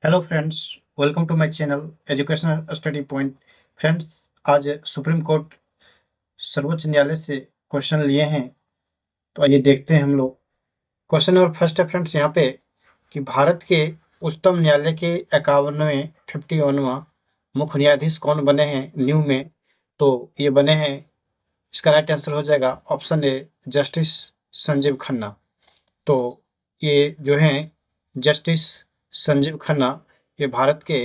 Hello friends, welcome to my channel educational study point. Friends, आज supreme court सर्वोच्च न्यायालय से क्वेश्चन लिए हैं। तो आइए देखते हैं हम लोग। क्वेश्चन नंबर फर्स्ट है फ्रेंड्स यहाँ पे कि भारत के उच्चतम न्यायालय के 51वें 51वां मुख्य न्यायाधीश कौन बने हैं न्यू में। तो ये बने हैं, इसका राइट आंसर हो जाएगा option A, justice Sanjeev Khanna. तो ये जो हैं जस्टिस संजीव खन्ना, ये भारत के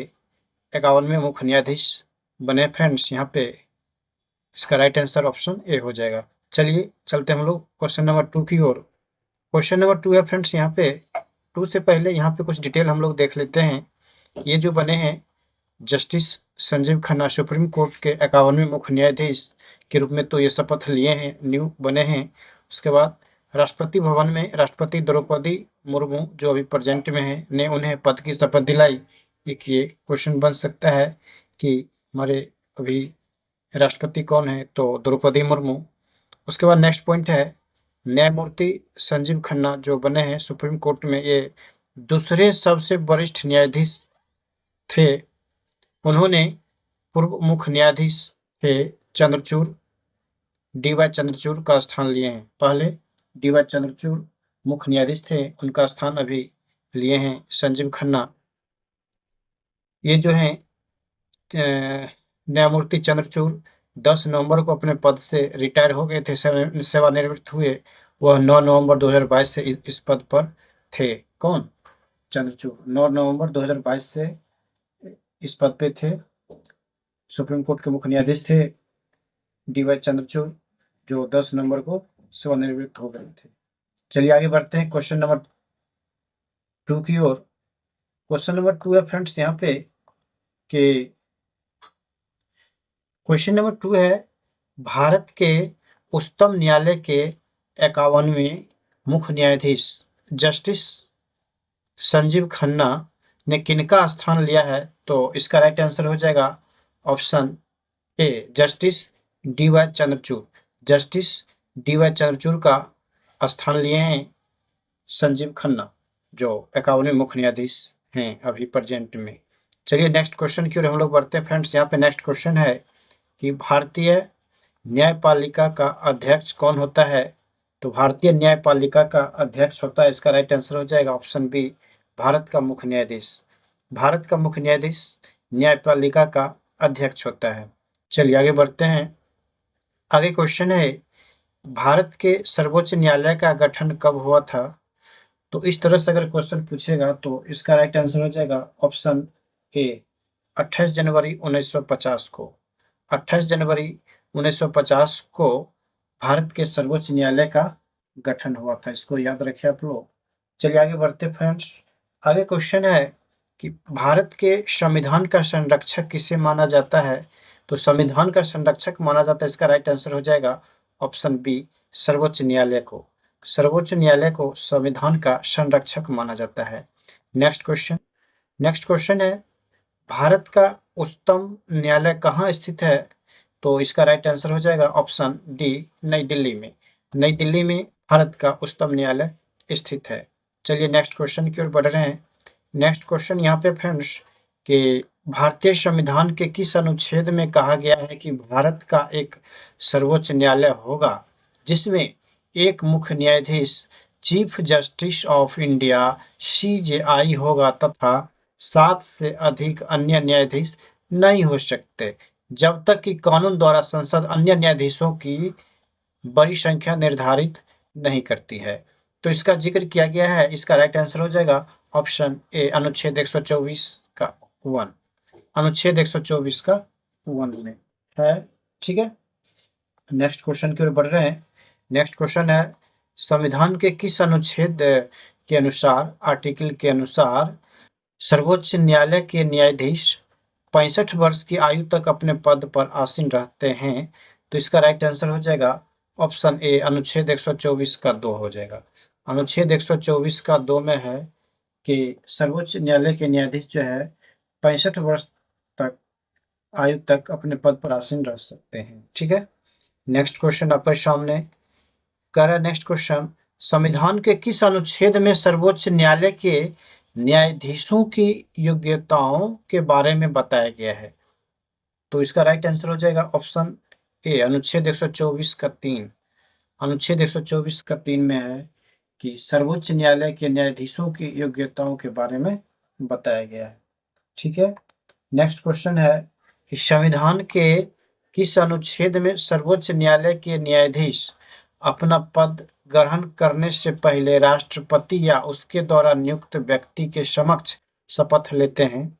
51वें मुख्य न्यायाधीश बने फ्रेंड्स। यहाँ पे इसका राइट आंसर ऑप्शन ए हो जाएगा। चलिए चलते हैं हम लोग क्वेश्चन नंबर 2 की ओर। क्वेश्चन नंबर 2 है फ्रेंड्स यहाँ पे। 2 से पहले यहाँ पे कुछ डिटेल हम लोग देख लेते हैं। ये जो बने हैं justice Sanjeev Khanna supreme court के 51वें मुख्य न्यायाधीश के रूप में, तो ये शपथ लिए हैं, न्यू बने हैं। उसके बाद राष्ट्रपति भवन में राष्ट्रपति द्रौपदी मुर्मू जो अभी प्रेजेंट में है ने उन्हें पद की शपथ दिलाई। एक ये क्वेश्चन बन सकता है कि हमारे अभी राष्ट्रपति कौन है, तो द्रौपदी मुर्मू। उसके बाद नेक्स्ट पॉइंट है न्यायमूर्ति संजीव खन्ना जो बने हैं सुप्रीम कोर्ट में, ये दूसरे सबसे वरिष्ठ न्यायाधीश थे। उन्होंने पूर्व मुख्य न्यायाधीश थे चंद्रचूड़, डी.वाई. चंद्रचूड़ का स्थान लिए हैं। पहले डी.वाई. चंद्रचूड़ मुख्य न्यायाधीश थे, उनका स्थान अभी लिए हैं संजीव खन्ना। ये जो हैं न्यायमूर्ति चंद्रचूड़ 10 नवंबर को अपने पद से रिटायर हो गए थे, सेवानिवृत्त हुए। वह 9 नवंबर 2022 से इस पद पर थे। कौन? चंद्रचूड़ 9 नवंबर 2022 से इस पद पे थे। सुप्रीम कोर्ट के मुख्य न्यायाधीश थे डी.वाई. चंद्रचूड़, जो 10 नवंबर को सेवानिवृत्त हो गए थे। चलिए आगे बढ़ते हैं क्वेश्चन नंबर 2 की ओर। क्वेश्चन नंबर 2 है फ्रेंड्स यहाँ पे कि क्वेश्चन नंबर 2 है भारत के उच्चतम न्यायालय के 51वें मुख्य न्यायाधीश जस्टिस संजीव खन्ना ने किनका स्थान लिया है। तो इसका राइट आंसर हो जाएगा option A, justice D.Y.. Chandrachud. Justice D.Y.. Chandrachud का स्थान लिए हैं संजीव खन्ना, जो 51वें मुख्य न्यायाधीश हैं अभी प्रेजेंट में। चलिए नेक्स्ट क्वेश्चन की ओर हम लोग बढ़ते हैं फ्रेंड्स। यहाँ पे नेक्स्ट क्वेश्चन है कि भारतीय न्यायपालिका का अध्यक्ष कौन होता है। तो भारतीय न्यायपालिका का अध्यक्ष होता है, इसका राइट आंसर हो जाएगा ऑप्शन बी, भारत का मुख्य न्यायाधीश। भारत का मुख्य न्यायाधीश न्यायपालिका का अध्यक्ष होता है। चलिए आगे बढ़ते हैं। आगे क्वेश्चन है भारत के सर्वोच्च न्यायालय का गठन कब हुआ था। तो इस तरह से अगर क्वेश्चन पूछेगा तो इसका राइट आंसर हो जाएगा ऑप्शन ए, 28 जनवरी 1950 को। 28 जनवरी 1950 को भारत के सर्वोच्च न्यायालय का गठन हुआ था, इसको याद रखिए आप लोग। चलिए आगे बढ़ते फ्रेंड्स। आगे क्वेश्चन है कि भारत के संविधान का संरक्षक किसे माना जाता है। तो संविधान का संरक्षक माना जाता है, इसका राइट आंसर हो जाएगा ऑप्शन बी, सर्वोच्च न्यायालय को। सर्वोच्च न्यायालय को संविधान का संरक्षक माना जाता है। नेक्स्ट क्वेश्चन है भारत का उच्चतम न्यायालय कहाँ स्थित है। तो इसका राइट आंसर हो जाएगा ऑप्शन डी, नई दिल्ली में। नई दिल्ली में भारत का उच्चतम न्यायालय स्थित है। चलिए नेक्स्ट क्वेश्चन की ओर बढ़ रहे हैं। नेक्स्ट क्वेश्चन यहाँ पे फ्रेंड्स कि भारतीय संविधान के किस अनुच्छेद में कहा गया है कि भारत का एक सर्वोच्च न्यायालय होगा जिसमें एक मुख्य न्यायाधीश chief justice of India CJI होगा तथा 7 से अधिक अन्य न्यायाधीश नहीं हो सकते जब तक कि कानून द्वारा संसद अन्य न्यायाधीशों की बड़ी संख्या निर्धारित नहीं करती है। तो इसका जिक्र किया गया है, इसका राइट आंसर हो जाएगा ऑप्शन ए, अनुच्छेद 124 का 1। अनुच्छेद 124 का 1 में है। ठीक है, नेक्स्ट क्वेश्चन की ओर बढ़ रहे हैं। नेक्स्ट क्वेश्चन है संविधान के किस अनुच्छेद के अनुसार, आर्टिकल के अनुसार सर्वोच्च न्यायालय के न्यायाधीश 65 वर्ष की आयु तक अपने पद पर आसीन रहते हैं। तो इसका राइट आंसर हो जाएगा ऑप्शन ए, अनुच्छेद 124 का 2 हो जाएगा। अनुच्छेद 124 का 2 में है कि सर्वोच्च न्यायालय के न्यायाधीश जो है 65 वर्ष तक आयु तक अपने पद पर आसीन रह सकते हैं। ठीक है, नेक्स्ट क्वेश्चन आपके सामने कह रहा है। नेक्स्ट क्वेश्चन, संविधान के किस अनुच्छेद में सर्वोच्च न्यायालय के न्यायाधीशों की योग्यताओं के बारे में बताया गया है। तो इसका राइट आंसर हो जाएगा ऑप्शन ए, अनुच्छेद 124 का 3। अनुच्छेद 124 का 3 में है कि सर्वोच्च न्यायालय के न्यायाधीशों की योग्यताओं के बारे में बताया गया है। ठीक है, नेक्स्ट क्वेश्चन है कि संविधान के किस अनुच्छेद में सर्वोच्च न्यायालय के न्यायाधीश अपना पद ग्रहण करने से पहले राष्ट्रपति या उसके द्वारा नियुक्त व्यक्ति के समक्ष शपथ लेते हैं?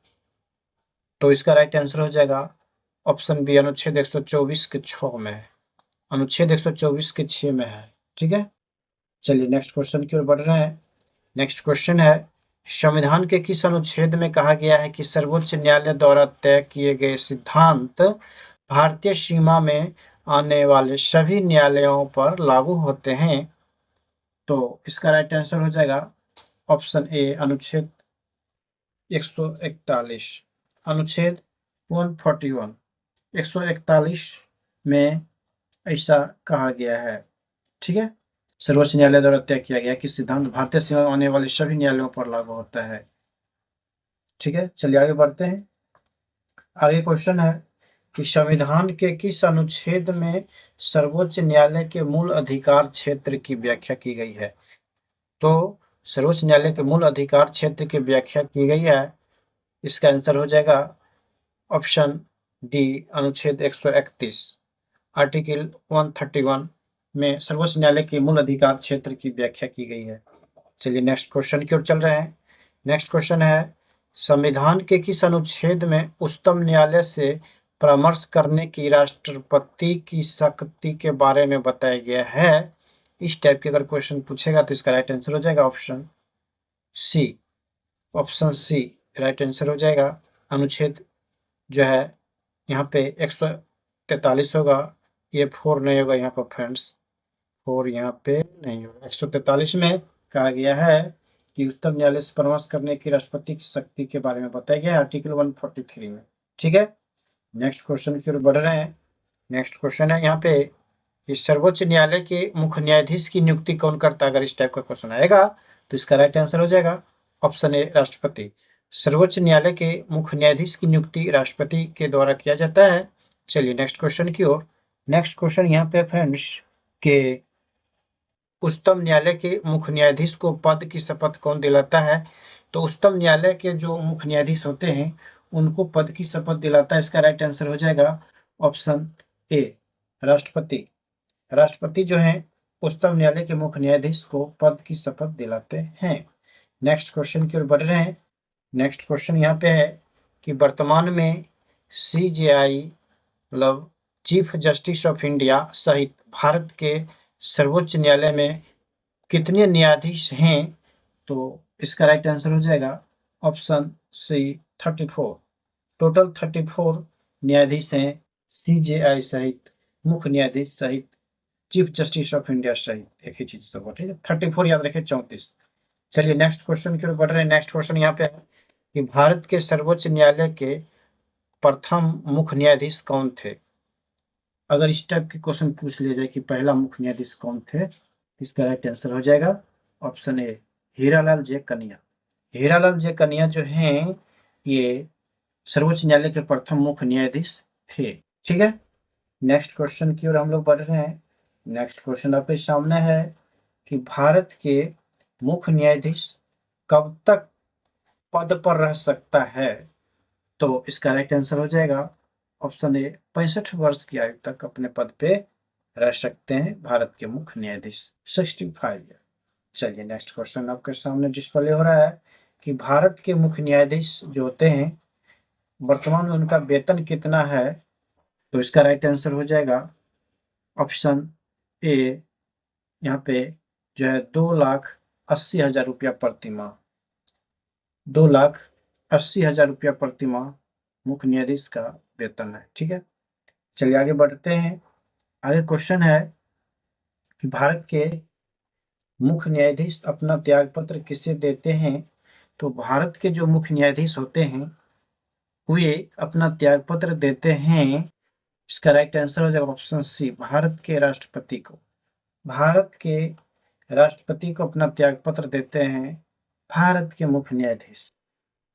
तो इसका राइट आंसर हो जाएगा ऑप्शन बी, अनुच्छेद 124 के 6 में है। अनुच्छेद 124 के 6 में है। ठीक है, चलिए नेक्स्ट क्वेश्चन की ओर बढ़ रहे हैं। नेक्स्ट क्वेश्चन है, संविधान के किस अनुच्छेद में कहा गया है कि सर्वोच्च न्यायालय द्वारा तय किए गए सिद्धांत भारतीय सीमा में आने वाले सभी न्यायालयों पर लागू होते हैं? तो इसका राइट आंसर हो जाएगा ऑप्शन ए, अनुच्छेद 141। अनुच्छेद 141, 141 में ऐसा कहा गया है। ठीक है, सर्वोच्च न्यायालय द्वारा तय किया गया कि सिद्धांत भारतीय सीमा में आने वाले सभी न्यायालयों पर लागू होता है। ठीक है, चलिए आगे बढ़ते हैं। आगे क्वेश्चन है कि संविधान के किस अनुच्छेद में सर्वोच्च न्यायालय के मूल अधिकार क्षेत्र की व्याख्या की गई है? तो सर्वोच्च न्यायालय के मूल अधिकार क्षेत्र की व्याख्या की गई है, इसका आंसर हो जाएगा ऑप्शन डी, अनुच्छेद 131। आर्टिकल 131 में सर्वोच्च न्यायालय के मूल अधिकार क्षेत्र की व्याख्या की गई है। चलिए नेक्स्ट क्वेश्चन की ओर चल रहे हैं। नेक्स्ट क्वेश्चन है, संविधान के किस अनुच्छेद में उच्चतम न्यायालय से परामर्श करने की राष्ट्रपति की शक्ति के बारे में बताया गया है? इस टाइप के अगर क्वेश्चन पूछेगा तो इसका राइट आंसर हो जाएगा option C. Option C right answer हो जाएगा। अनुच्छेद जो है यहाँ पे 143 होगा, ये 4 नहीं होगा यहाँ पर फ्रेंड्स, 4 यहाँ पे नहीं होगा। 143 में कहा गया है कि उच्चतम न्यायालय से परामर्श करने की राष्ट्रपति की शक्ति के बारे में बताया गया है आर्टिकल 143 में। ठीक है, नेक्स्ट क्वेश्चन की ओर बढ़ रहे हैं। नेक्स्ट क्वेश्चन है यहाँ पे कि सर्वोच्च न्यायालय के मुख्य न्यायाधीश की नियुक्ति कौन करता है? अगर इस टाइप का क्वेश्चन आएगा तो इसका राइट आंसर हो जाएगा ऑप्शन ए, राष्ट्रपति। सर्वोच्च न्यायालय के मुख्य न्यायाधीश की नियुक्ति राष्ट्रपति के द्वारा किया जाता है। चलिए नेक्स्ट क्वेश्चन की ओर। नेक्स्ट क्वेश्चन यहाँ पे फ्रेंड्स के उच्चतम न्यायालय के मुख्य न्यायाधीश को पद की शपथ कौन दिलाता है? तो उच्चतम न्यायालय के जो मुख्य न्यायाधीश होते हैं उनको पद की शपथ दिलाता है, इसका राइट आंसर हो जाएगा ऑप्शन ए, राष्ट्रपति। राष्ट्रपति जो है उच्चतम न्यायालय के मुख्य न्यायाधीश को पद की शपथ दिलाते हैं। नेक्स्ट क्वेश्चन की ओर बढ़ रहे हैं। नेक्स्ट क्वेश्चन यहाँ पे है कि वर्तमान में CJI मतलब चीफ जस्टिस ऑफ इंडिया सहित भारत के सर्वोच्च न्यायालय में कितने न्यायाधीश हैं? तो इसका राइट आंसर हो जाएगा ऑप्शन सी, 34। टोटल 34 न्यायाधीश हैं, CJI सहित, मुख्य न्यायाधीश सहित, चीफ जस्टिस ऑफ इंडिया सहित, एक ही चीज सब। ठीक है, 34 याद रखें, 34। चलिए नेक्स्ट क्वेश्चन की ओर बढ़ रहे हैं। नेक्स्ट क्वेश्चन यहाँ पे है कि भारत के सर्वोच्च न्यायालय के प्रथम मुख्य न्यायाधीश कौन थे? अगर इस टाइप के क्वेश्चन पूछ लिया जाए कि पहला मुख्य न्यायाधीश कौन थे, इसका राइट आंसर हो जाएगा ऑप्शन ए, हीरालाल जे कन्या। हीरालाल जे कन्या जो हैं ये सर्वोच्च न्यायालय के प्रथम मुख्य न्यायाधीश थे। ठीक है, नेक्स्ट क्वेश्चन की ओर हम लोग बढ़ रहे हैं। नेक्स्ट क्वेश्चन आपके सामने है कि भारत के मुख्य न्यायाधीश कब तक पद पर रह सकता है? तो इसका राइट आंसर हो जाएगा ऑप्शन ए, 65 वर्ष की आयु तक अपने पद पे रह सकते हैं भारत के मुख्य न्यायाधीश, 65 ईयर। चलिए नेक्स्ट क्वेश्चन आपके सामने डिस्प्ले हो रहा है कि भारत के मुख्य न्यायाधीश जो होते हैं वर्तमान में उनका वेतन कितना है? तो इसका राइट आंसर हो जाएगा ऑप्शन ए, यहाँ पे जो है 2,80,000 रुपया प्रति माह। 2,80,000 रुपया प्रति माह मुख्य न्यायाधीश का वेतन है। ठीक है, चलिए आगे बढ़ते हैं। आगे क्वेश्चन है कि भारत के मुख्य न्यायाधीश अपना त्यागपत्र किसे देते हैं? तो भारत के जो मुख्य न्यायाधीश होते हैं वे अपना त्यागपत्र देते हैं, इसका राइट आंसर हो जाएगा ऑप्शन सी, भारत के राष्ट्रपति को। भारत के राष्ट्रपति को अपना त्यागपत्र देते हैं भारत के मुख्य न्यायाधीश।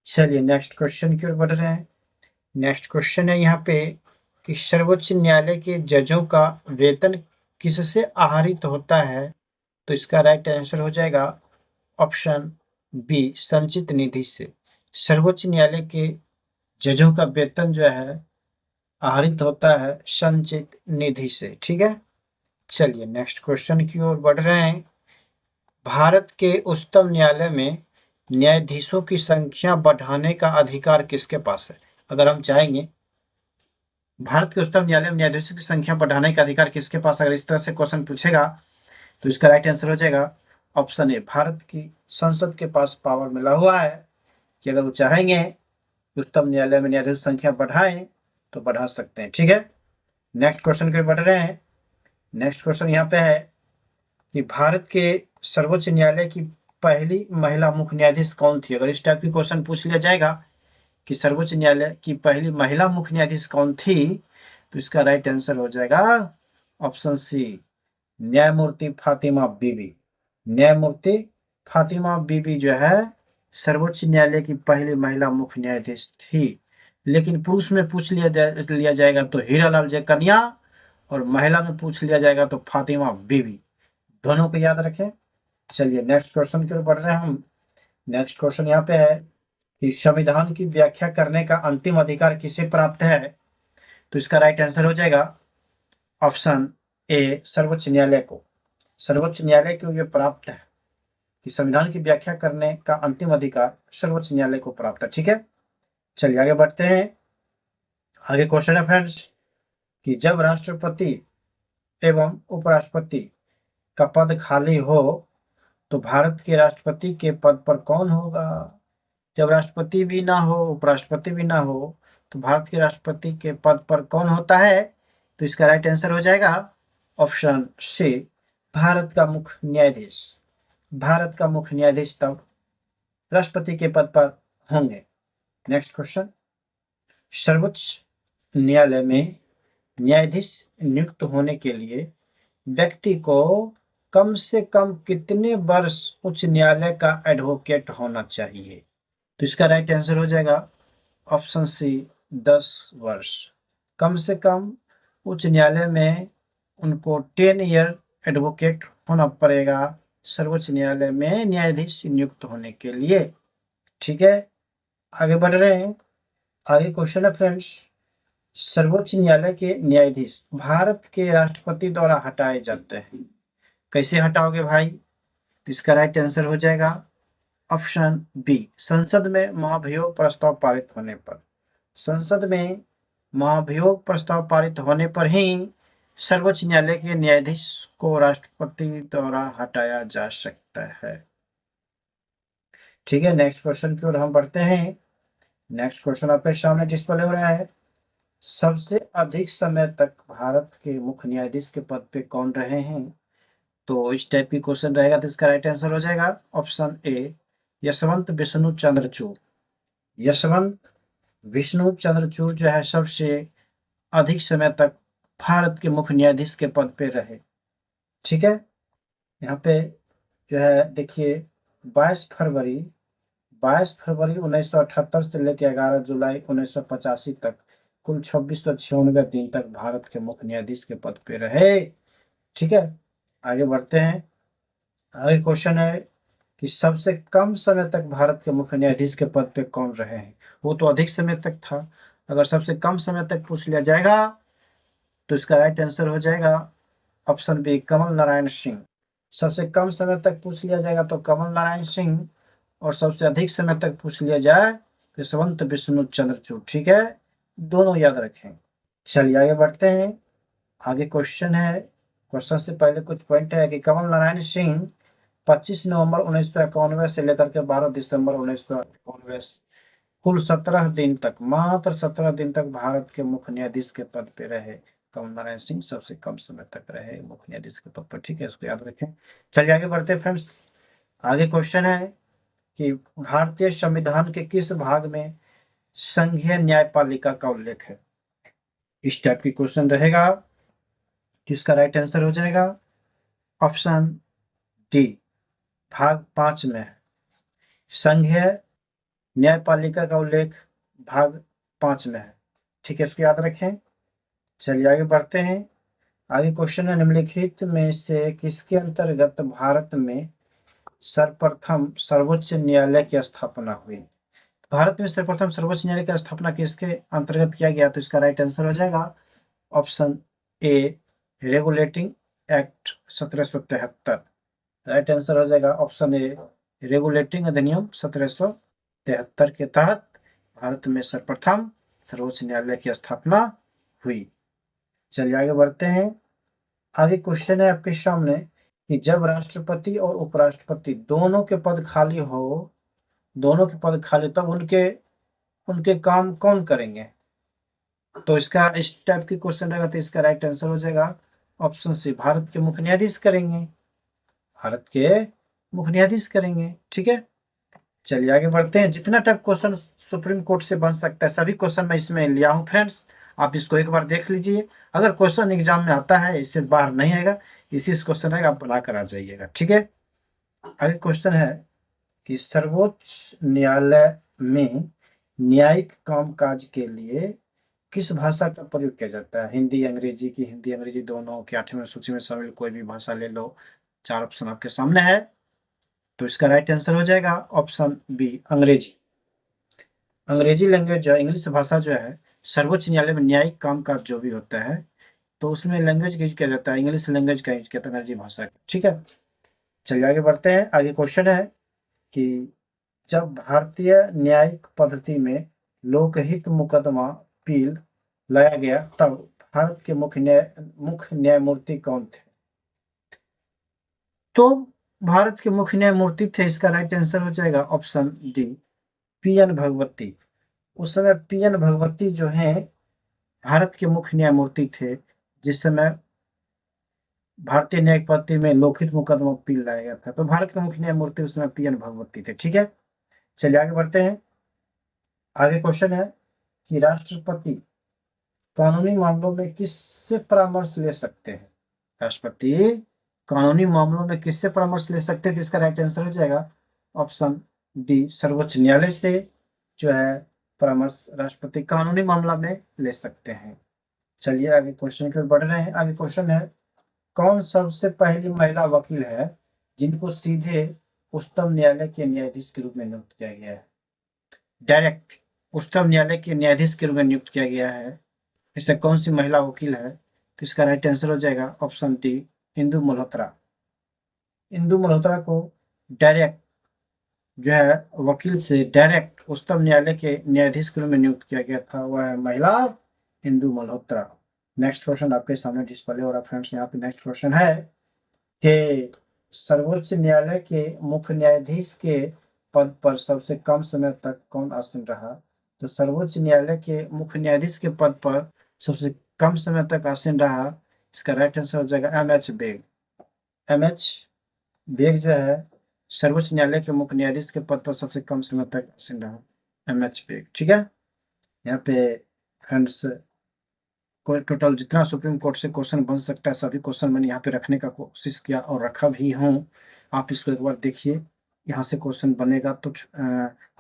चलिए नेक्स्ट क्वेश्चन की ओर बढ़ रहे हैं। नेक्स्ट क्वेश्चन है यहाँ पे कि सर्वोच्च न्यायालय के जजों का वेतन किससे आहरित होता है? तो इसका राइट आंसर हो जाएगा ऑप्शन बी, संचित निधि से। सर्वोच्च न्यायालय के जजों का वेतन जो है आहरित होता है संचित निधि से। ठीक है, चलिए नेक्स्ट क्वेश्चन की ओर बढ़ रहे हैं। भारत के उच्चतम न्यायालय में न्यायाधीशों की संख्या बढ़ाने का अधिकार किसके पास है? अगर हम चाहेंगे भारत के उच्चतम न्यायालय में न्यायाधीशों की संख्या बढ़ाने का अधिकार किसके पास, अगर इस तरह से क्वेश्चन पूछेगा तो इसका राइट आंसर हो जाएगा ऑप्शन ए, भारत की संसद के पास पावर मिला हुआ है कि अगर वो चाहेंगे उच्चतम न्यायालय में न्यायाधीश संख्या बढ़ाएं तो बढ़ा सकते हैं। ठीक है, नेक्स्ट क्वेश्चन के बढ़ रहे हैं। नेक्स्ट क्वेश्चन यहाँ पे है कि भारत के सर्वोच्च न्यायालय की पहली महिला मुख्य न्यायाधीश कौन थी? अगर इस टाइप की क्वेश्चन पूछ लिया जाएगा कि सर्वोच्च न्यायालय की पहली महिला मुख्य न्यायाधीश कौन थी, तो इसका राइट आंसर हो जाएगा ऑप्शन सी, न्यायमूर्ति फातिमा बीबी। न्यायमूर्ति फातिमा बीबी जो है सर्वोच्च न्यायालय की पहली महिला मुख्य न्यायाधीश थी। लेकिन पुरुष में पूछ लिया जाएगा तो हीरालाल जय कन्या, और महिला में पूछ लिया जाएगा तो फातिमा बीबी। दोनों को याद रखें। चलिए नेक्स्ट क्वेश्चन की ओर बढ़ रहे हैं हम। नेक्स्ट क्वेश्चन यहाँ पे है कि संविधान की व्याख्या करने का अंतिम अधिकार किसे प्राप्त है? तो इसका राइट आंसर हो जाएगा ऑप्शन ए, सर्वोच्च न्यायालय को। सर्वोच्च न्यायालय को यह प्राप्त है कि संविधान की व्याख्या करने का अंतिम अधिकार सर्वोच्च न्यायालय को प्राप्त है। ठीक है, चलिए आगे बढ़ते हैं। आगे क्वेश्चन है फ्रेंड्स कि जब राष्ट्रपति एवं उपराष्ट्रपति का पद खाली हो तो भारत के राष्ट्रपति के पद पर कौन होगा? जब राष्ट्रपति भी ना हो, उपराष्ट्रपति भी ना हो, तो भारत के राष्ट्रपति के पद पर कौन होता है? तो इसका राइट आंसर हो जाएगा ऑप्शन सी, भारत का मुख्य न्यायाधीश। भारत का मुख्य न्यायाधीश तब राष्ट्रपति के पद पर होंगे। नेक्स्ट क्वेश्चन, सर्वोच्च न्यायालय में न्यायाधीश नियुक्त होने के लिए व्यक्ति को कम से कम कितने वर्ष उच्च न्यायालय का एडवोकेट होना चाहिए? तो इसका राइट आंसर हो जाएगा ऑप्शन सी, 10 वर्ष। कम से कम उच्च न्यायालय में उनको 10 ईयर एडवोकेट होना पड़ेगा सर्वोच्च न्यायालय में न्यायाधीश नियुक्त होने के लिए। ठीक है, आगे बढ़ रहे हैं। आगे क्वेश्चन है फ्रेंड्स, सर्वोच्च न्यायालय के न्यायाधीश भारत के राष्ट्रपति द्वारा हटाए जाते हैं। कैसे हटाओगे भाई? तो इसका राइट आंसर हो जाएगा ऑप्शन बी, संसद में महाभियोग प्रस्ताव पारित होने पर। संसद में महाभियोग प्रस्ताव पारित होने पर ही सर्वोच्च न्यायालय के न्यायाधीश को राष्ट्रपति द्वारा हटाया जा सकता है। ठीक है, नेक्स्ट क्वेश्चन की ओर हम बढ़ते हैं। नेक्स्ट क्वेश्चन आपके सामने डिस्प्ले हो रहा है, सबसे अधिक समय तक भारत के मुख्य न्यायाधीश के पद पे कौन रहे हैं? तो इस टाइप की क्वेश्चन रहेगा तो इसका राइट आंसर हो जाएगा ऑप्शन ए, यशवंत विष्णु चंद्रचूड़। यशवंत विष्णु चंद्रचूड़ जो है सबसे अधिक समय तक भारत के मुख्य न्यायाधीश के पद पे रहे। ठीक है, यहाँ पे जो है देखिए 22 फरवरी 1978 से लेकर 11 जुलाई 1985 तक कुल 2696 दिन तक भारत के मुख्य न्यायाधीश के पद पे रहे। ठीक है, आगे बढ़ते हैं। आगे क्वेश्चन है कि सबसे कम समय तक भारत के मुख्य न्यायाधीश के पद पे कौन रहे हैं? वो तो अधिक समय तक था, अगर सबसे कम समय तक पूछ लिया जाएगा तो इसका राइट आंसर हो जाएगा ऑप्शन बी, कमल नारायण सिंह। सबसे कम समय तक पूछ लिया जाएगा तो कमल नारायण सिंह, और सबसे अधिक समय तक पूछ लिया जाए तो यशवंत विष्णु चंद्रचूड़। ठीक है, दोनों याद रखें। चलिए आगे बढ़ते हैं। आगे क्वेश्चन है, क्वेश्चन से पहले कुछ पॉइंट है कि कमल नारायण सिंह 25 नवंबर 1991 से लेकर के 12 दिसंबर 1991 कुल 17 दिन तक, मात्र 17 दिन तक भारत के मुख्य न्यायाधीश के पद पे रहे। कमल नारायण सिंह सबसे कम समय तक रहे मुख्य न्यायाधीश के पद पर। ठीक है, इसको याद रखें। चलिए आगे बढ़ते हैं फ्रेंड्स। आगे क्वेश्चन है कि भारतीय संविधान के किस भाग में संघीय न्यायपालिका का उल्लेख है? इस टाइप की क्वेश्चन रहेगा, जिसका राइट आंसर हो जाएगा ऑप्शन डी, भाग 5 में है। संघीय न्यायपालिका का उल्लेख भाग 5 में है। ठीक है, इसको याद रखें। चलिए आगे बढ़ते हैं। आगे क्वेश्चन है, निम्नलिखित में से किसके अंतर्गत भारत में सर्वप्रथम सर्वोच्च न्यायालय की स्थापना हुई? भारत में सर्वप्रथम सर्वोच्च न्यायालय की स्थापना किसके अंतर्गत किया गया? तो इसका राइट आंसर हो जाएगा option A, regulating act 1773। Right answer हो जाएगा ऑप्शन ए, रेगुलेटिंग अधिनियम 1773 के तहत भारत में सर्वप्रथम सर्वोच्च न्यायालय की स्थापना हुई। चलिए आगे बढ़ते हैं। आगे क्वेश्चन है आपके सामने कि जब राष्ट्रपति और उपराष्ट्रपति दोनों के पद खाली हो, तब उनके उनके काम कौन करेंगे? तो इसका इस टाइप की क्वेश्चन रहेगा तो इसका राइट आंसर हो जाएगा ऑप्शन सी, भारत के मुख्य न्यायाधीश करेंगे। भारत के मुख्य न्यायाधीश करेंगे। ठीक है, चलिए आगे बढ़ते हैं। जितना टाइप क्वेश्चन सुप्रीम कोर्ट से बन सकता है सभी क्वेश्चन मैं इसमें लिया हूँ फ्रेंड्स, आप इसको एक बार देख लीजिए। अगर क्वेश्चन एग्जाम में आता है, इससे बाहर नहीं आएगा, इसी क्वेश्चन आएगा, आप बना कर आ जाइएगा। ठीक है, आगे क्वेश्चन है कि सर्वोच्च न्यायालय में न्यायिक कामकाज के लिए किस भाषा का प्रयोग किया जाता है? हिंदी अंग्रेजी की, हिंदी अंग्रेजी दोनों की 8वीं सूची में शामिल कोई भी भाषा ले लो। 4 ऑप्शन आपके सामने है, तो इसका राइट आंसर हो जाएगा ऑप्शन बी, अंग्रेजी। अंग्रेजी लैंग्वेज जो है, इंग्लिश भाषा जो है, सर्वोच्च न्यायालय में न्यायिक कामकाज जो भी होता है तो उसमें लैंग्वेज यूज किया जाता है, इंग्लिश लैंग्वेज का यूज किया जाता है, अंग्रेजी भाषा का। ठीक है, चलिए आगे बढ़ते हैं। आगे क्वेश्चन है कि जब भारतीय न्यायिक पद्धति में लोकहित मुकदमा अपील लाया गया तब भारत के मुख्य न्यायमूर्ति कौन थे? तो भारत के मुख्य न्यायमूर्ति थे, इसका राइट आंसर हो जाएगा ऑप्शन डी, पी.एन. भगवती। उस समय पी.एन. भगवती जो हैं भारत के मुख्य न्यायमूर्ति थे जिस समय भारतीय न्यायिक पद्धति में लोकहित मुकदमा अपील लाया गया था। तो भारत के मुख्य न्यायमूर्ति उस समय पी.एन. भगवती थे। ठीक है, चलिए आगे बढ़ते हैं। आगे क्वेश्चन है कि राष्ट्रपति कानूनी मामलों में किससे परामर्श ले सकते हैं? राष्ट्रपति कानूनी मामलों में किससे परामर्श ले सकते हैं? तो इसका राइट आंसर हो जाएगा ऑप्शन डी, सर्वोच्च न्यायालय से जो है परामर्श राष्ट्रपति कानूनी मामला में ले सकते हैं। चलिए आगे क्वेश्चन की ओर बढ़ रहे हैं। आगे क्वेश्चन है, कौन सबसे पहली महिला वकील है जिनको सीधे उच्चतम न्यायालय के न्यायाधीश के रूप में नियुक्त किया गया है? डायरेक्ट उच्चतम न्यायालय के न्यायाधीश के रूप में नियुक्त किया गया है, ऐसे कौन सी महिला वकील है? तो इसका राइट आंसर हो जाएगा ऑप्शन डी, इंदु मल्होत्रा। इंदु मल्होत्रा को डायरेक्ट जो है वकील से डायरेक्ट उच्चतम न्यायालय के न्यायाधीश के रूप में नियुक्त किया गया था, वह है महिला इंदु मल्होत्रा। नेक्स्ट क्वेश्चन आपके सामने डिस्प्ले हो रहा है फ्रेंड्स। यहाँ पे नेक्स्ट क्वेश्चन है कि सर्वोच्च न्यायालय के मुख्य न्यायाधीश के पद पर सबसे कम समय तक कौन आसीन रहा? तो सर्वोच्च न्यायालय के मुख्य न्यायाधीश के पद पर सबसे कम समय तक आसीन रहा, इसका राइट आंसर हो जाएगा एम.एच. बेग। एम.एच. बेग जो है सर्वोच्च न्यायालय के मुख्य न्यायाधीश के पद पर सबसे कम समय तक आसीन रहा, एम.एच. बेग। ठीक है, यहाँ पे फ्रेंड्स कोई टोटल जितना सुप्रीम कोर्ट से क्वेश्चन बन सकता है सभी क्वेश्चन मैंने यहाँ पे रखने का कोशिश किया और रखा भी हूँ। आप इसको एक बार देखिए, यहाँ से क्वेश्चन बनेगा तो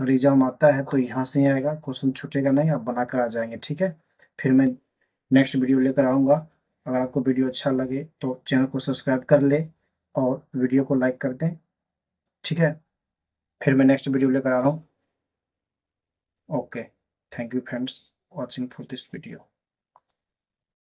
एग्जाम आता है तो यहाँ से ही आएगा, क्वेश्चन छूटेगा नहीं, आप बना कर आ जाएंगे। ठीक है, फिर मैं नेक्स्ट वीडियो लेकर आऊँगा। अगर आपको वीडियो अच्छा लगे तो चैनल को सब्सक्राइब कर ले और वीडियो को लाइक कर दें। ठीक है, फिर मैं नेक्स्ट वीडियो लेकर आ रहा हूँ। Okay, thank you friends watching for this video.